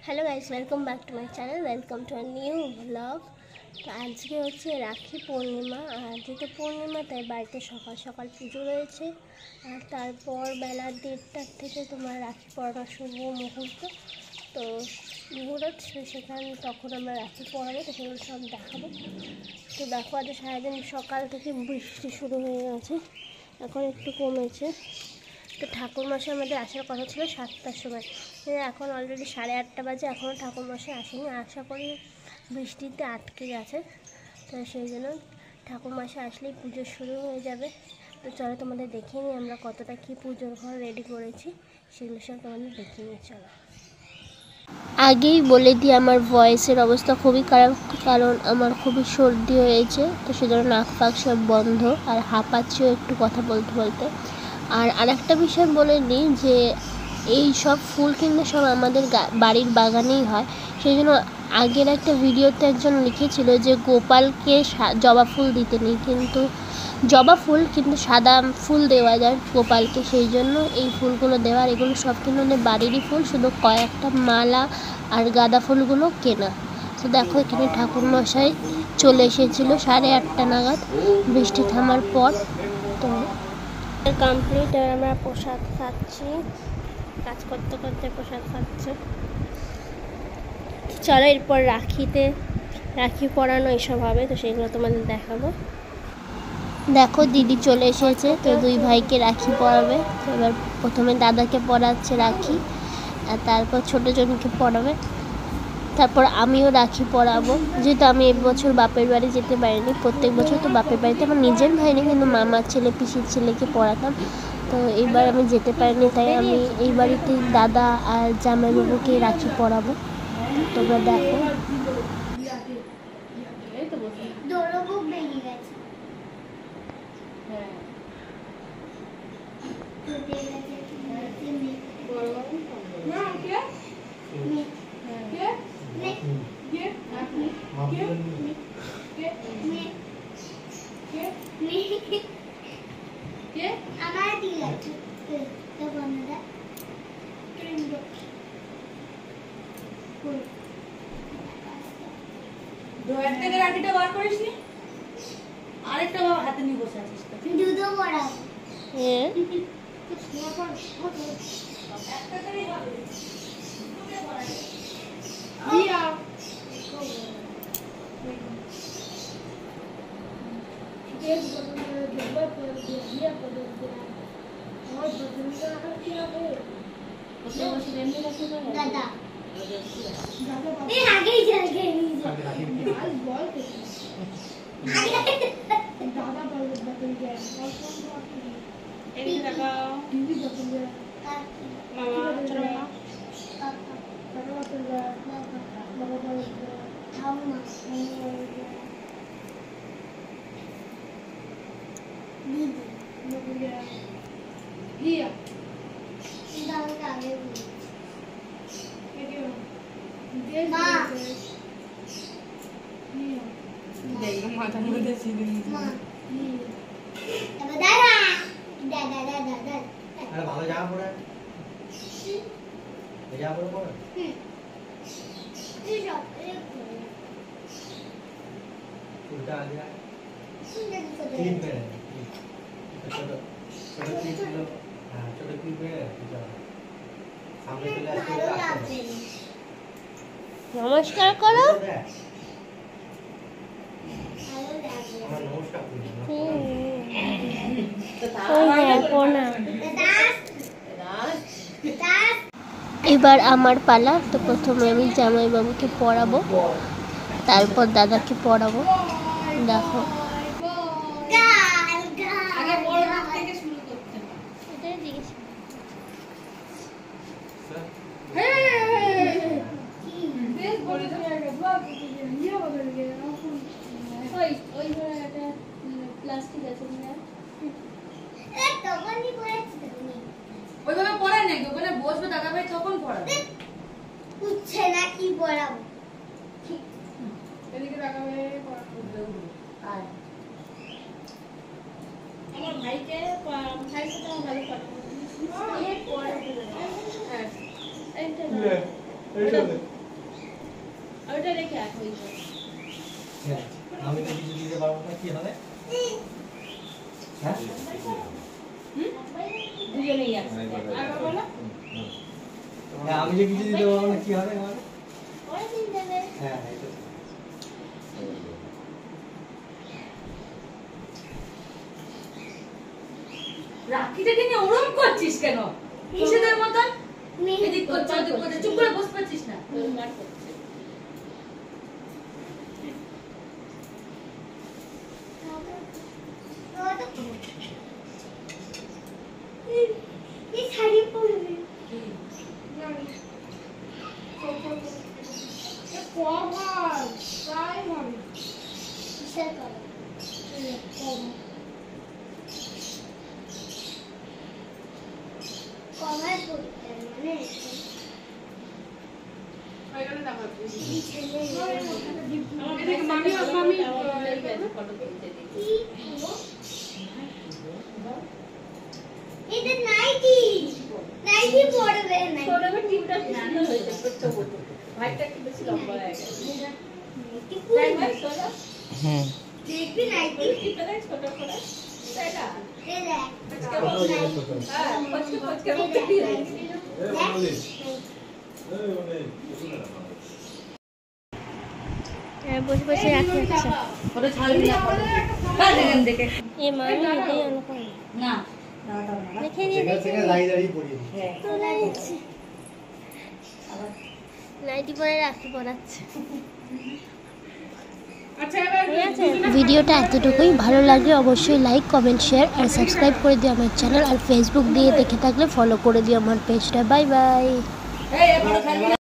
Hello guys, welcome back to my channel, welcome to a new blog. তো আজকে হচ্ছে রাখি পূর্ণিমা, আর যেহেতু পূর্ণিমা তাই বাড়িতে সকাল সকাল পুজো রয়েছে। আর তারপর বেলা 1:30টার থেকে তোমার রাখি পরানো শুভ মুহূর্ত। তো মুহূর্ত সেখানে তখন আমরা রাখি পরাবো, তো সেগুলো সব দেখাবো। তো দেখো আজ সারাদিন সকাল থেকে বৃষ্টি শুরু হয়ে গেছে, এখন একটু কমেছে। তো ঠাকুরমশাই আমাদের আসার কথা ছিল 7টার সময়, এখন অলরেডি 8:30 বাজে, এখনও ঠাকুরমশাই আসেনি। আশা করি বৃষ্টিতে আটকে গেছে, তো সেই জন্য ঠাকুরমশাই আসলেই পুজো শুরু হয়ে যাবে। তো চলো তোমাদের দেখিয়ে নিই আমরা কতটা কী পুজোর ঘর রেডি করেছি, সেগুলো সব তোমাদের দেখিয়ে নিই। চলো, আগেই বলে দিই আমার ভয়েসের অবস্থা খুবই খারাপ, কারণ আমার খুবই সর্দি হয়েছে। তো সেজন্য নাক ফাঁক সব বন্ধ, আর হাঁপাচ্ছিও একটু কথা বলতে বলতে। আর আরেকটা বিষয় বলে নিই যে এই সব ফুল কিন্তু সব আমাদের বাড়ির বাগানেই হয়। সেই জন্য আগের একটা ভিডিওতে একজন লিখেছিল যে গোপালকে জবা ফুল দিতে নেই, কিন্তু জবা ফুল কিন্তু সাদা ফুল দেওয়া যায় গোপালকে, সেই জন্য এই ফুলগুলো দেওয়ার। এগুলো সব কিন্তু আমাদের বাড়িরই ফুল, শুধু কয়েকটা মালা আর গাঁদা ফুলগুলো কেনা। তো দেখো এখানে ঠাকুরমশাই চলে এসেছিল 8:30 নাগাদ, বৃষ্টি থামার পর। তো কমপ্লিট, আর আমরা প্রসাদ খাচ্ছি, কাজ করতে করতে প্রসাদ খাচ্ছি। চলো এরপর রাখি পরানো এসব হবে, তো সেগুলো তোমাদের দেখাবো। দেখো দিদি চলে এসেছে, তো দুই ভাইকে রাখি পরাবে। তো এবার প্রথমে দাদাকে পরাচ্ছে রাখি, আর তারপর ছোটো জনকে পরাবে, তারপর আমিও রাখি পরাবো। যেহেতু আমি এবছর বাপের বাড়ি যেতে পারিনি, প্রত্যেক বছর তো বাপের বাড়িতে আমার নিজের ভাই নেই, কিন্তু মামার ছেলে পিসির ছেলেকে পরাতাম। তো এইবার আমি যেতে পারিনি, তাই আমি এই বাড়িতে দাদা আর জামাইবাবুকে রাখি পরাবো। তোমরা দেখো, ডয়ার থেকে রাখিটা বার করিস নি, আরেকটা বাবা হাতে নিয়ে বসে আছিস তো দুটো পড়াও। হ্যাঁ একটা করেই হবে, দুটো পড়াই দিয়া দেখ বদলে দিয়া বদলে আমার বদলটা কি হবে ওটা বসে এমনি রাখতে পারে দাদা এই আগেই চলে নিয়ে যা আজ বল আগে দাদা বল বদল যায় এই লাগাও টিভি বদল যায় মামা চলো মামা দাদা বদল যায় বাবা বদল যায় আম্মা দিদি বদল যায় লিয়া দাদা আগে মা মাথা মধ্যে ছিঁড়ে নিয়েছে দাদা দাদা দাদা দাদা আরে ভালো জামা পরে জামা পরে পরে এই সব উল্টা आ गया तीन पे छोटा छोटा क्लिप लो, हां छोटा क्लिप पे सामने चले आते নমস্কার করো। এবার আমার পালা। তো প্রথমে আমি জামাইবাবুকে পরাবো, তারপর দাদাকে পরাবো। দেখো প্লাস্টিক আছে না, তখনই পড়েছি তুমি ওইভাবে পড়ে নাই, ওখানে বসবে দাদা ভাই তখন পড়াবে, বুঝছে না কি পড়াবো। এদিকে দাদা ভাই পড়াবো আর আমার ভাইকে ভাইকে তো ভালো পড়াবো। এই পড়াবো হ্যাঁ এইটা ওটা রেখে আস ওই হ্যাঁ, আমি তো কিছু দিতে পারবো না, কি হবে? হ্যাঁ? দুজনেই আছে আর বলো হ্যাঁ, আমি যে কিছু দিতে পারবো না, কি হবে আমার? পরে দিন দেবে। হ্যাঁ, এটা তো। রাখিটাকে নিয়ে ওরম করছিস কেন কিসেদের মতন এদিক করছিস ওদিক করছিস চুপ করে বসে পাচ্ছিস না এই শাড়ি পরবি। কিসের কালার? কভার পরতে মানে এটা নাইটি নাইটি পরবে না হুম। দেখবি নাইটি বসে বসে রাখি আচ্ছা ওটা ছাড়বি না কাজ এখান থেকে এ মামি এটাই অনুকরণ না দেখে নিয়ে সেখানে সেখানে দাঁড়িয়ে দাঁড়িয়ে পড়িয়ে দিই। হ্যাঁ তোলা দিচ্ছি নাইটি পরে রাখি পরাচ্ছে ভিডিওটা এতটুকুই ভালো লাগলে অবশ্যই লাইক কমেন্ট শেয়ার আর সাবস্ক্রাইব করে দিও আমার চ্যানেল আর ফেসবুক দিয়ে দেখে থাকলে ফলো করে দিও আমার পেজটা বাই বাই এই এবারে